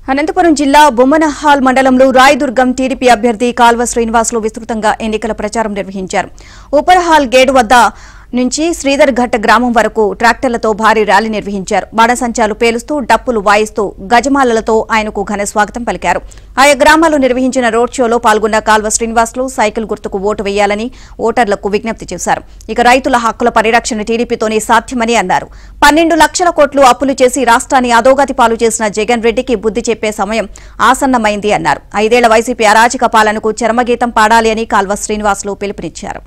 అనంతపురం జిల్లా బొమ్మనహాల్ మండలంలో రాయదుర్గం టీడీపీ అభ్యర్థి కాల్వ శ్రీనివాసులు విస్తృతంగా ఎన్నికల ప్రచారం నిర్వహించారు. ఉపరహాల్ గేటు వద్ద నుంచి శ్రీధర్ ఘట్ట గ్రామం వరకు ట్రాక్టర్లతో భారీ ర్యాలీ నిర్వహించారు. బాణసంచాలు పేలుస్తూ డప్పులు వాయిస్తూ గజమాలలతో ఆయనకు ఘన స్వాగతం పలికారు. ఆయా గ్రామాల్లో నిర్వహించిన రోడ్ షోలో పాల్గొన్న కాల్వ శ్రీనివాసులు సైకిల్ గుర్తుకు ఓటు వేయాలని ఓటర్లకు విజ్ఞప్తి చేశారు. ఇక రైతుల హక్కుల పరిరక్షణ టీడీపీతోనే సాధ్యమని అన్నారు. 12 లక్షల కోట్లు అప్పులు చేసి రాష్ట్రాన్ని అధోగతి పాలు చేసిన జగన్ రెడ్డికి బుద్ధి చెప్పే సమయం ఆసన్నమైంది అన్నారు. 5 ఏళ్ల వైసీపీ అరాచక పాలనకు చరమగీతం పాడాలి అని కాల్వ శ్రీనివాసులు పిలుపునిచ్చారు.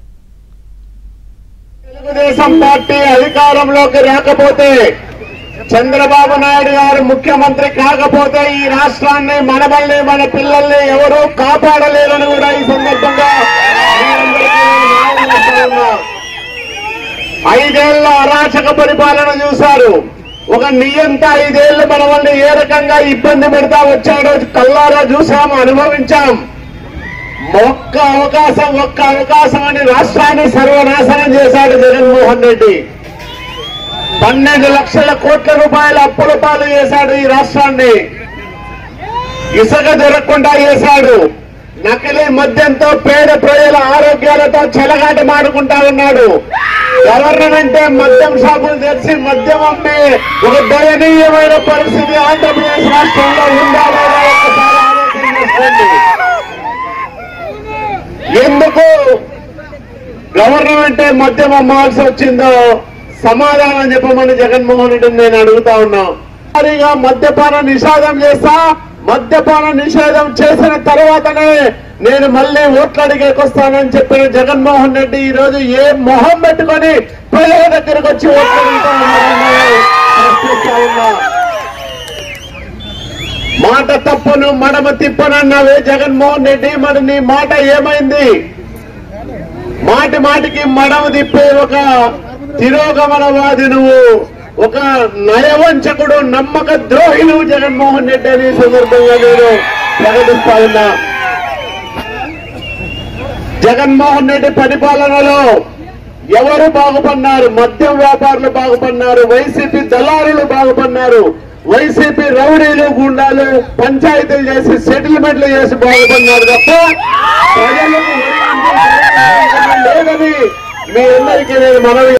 తెలుగుదేశం పార్టీ అధికారంలోకి రాకపోతే, చంద్రబాబు నాయుడు గారు ముఖ్యమంత్రి కాకపోతే ఈ రాష్ట్రాన్ని, మనమల్ని, మన పిల్లల్ని ఎవరూ కాపాడలేరని కూడా ఈ సందర్భంగా 5 ఏళ్ల అరాచక పరిపాలన చూశారు. ఒక నియంత 5 ఏళ్లు మనమల్ని ఏ రకంగా ఇబ్బంది పెడతా వచ్చాడో కల్లారా చూసాము, అనుభవించాం. ఒక్క అవకాశం అని రాష్ట్రాన్ని సర్వనాశనం చేశాడు జగన్మోహన్ రెడ్డి. 12 లక్షల కోట్ల రూపాయల అప్పుల పాలు చేశాడు ఈ రాష్ట్రాన్ని. ఇసుక దొరకకుండా చేశాడు. నకిలీ మద్యంతో పేద ప్రజల ఆరోగ్యాలతో చెలగాట మాడుకుంటా ఉన్నాడు. గవర్నమెంట్ మద్యం షాపులు తెరిచి మద్యం అమ్మే ఒక దయనీయమైన పరిస్థితి ఆంధ్రప్రదేశ్ రాష్ట్రంలో ఉందా లేదా ఒక్కసారి ఆలోచన చేసుకోండి. ఎందుకు గవర్నమెంట్ మద్యం అమ్మాల్సి వచ్చిందో సమాధానం చెప్పమని జగన్మోహన్ రెడ్డిని నేను అడుగుతా ఉన్నా. భారీగా మద్యపాన నిషేధం చేస్తా, మద్యపాన నిషేధం చేసిన తర్వాతనే నేను మళ్ళీ ఓట్లు అడిగేకొస్తానని చెప్పిన జగన్మోహన్ రెడ్డి ఈ రోజు ఏ మొహం పెట్టుకొని ప్రజల దగ్గరకు వచ్చి ఓట్లు అడుగుతా ఉన్నా. మాట తప్పును మడమ తిప్పనన్నావే జగన్మోహన్ రెడ్డి, మరి నీ మాట ఏమైంది? మాటికి మడమ తిప్పే ఒక తిరోగమనవాది నువ్వు, ఒక నయవంచకుడు, నమ్మక ద్రోహి నువ్వు జగన్మోహన్ రెడ్డి అని సందర్భంగా నేను ప్రకటిస్తా ఉన్నా. జగన్మోహన్ రెడ్డి పరిపాలనలో ఎవరు బాగుపడినారు? మద్యం వ్యాపారులు బాగుపడినారు, వైసీపీ దళారులు బాగుపడినారు, వైసీపీ రౌడీలు, గుండాలు పంచాయతీలు చేసి సెటిల్మెంట్లు చేసి బాగుపడినారు తప్ప ప్రజలకు లేదని మీ అందరికీ నేను మనవి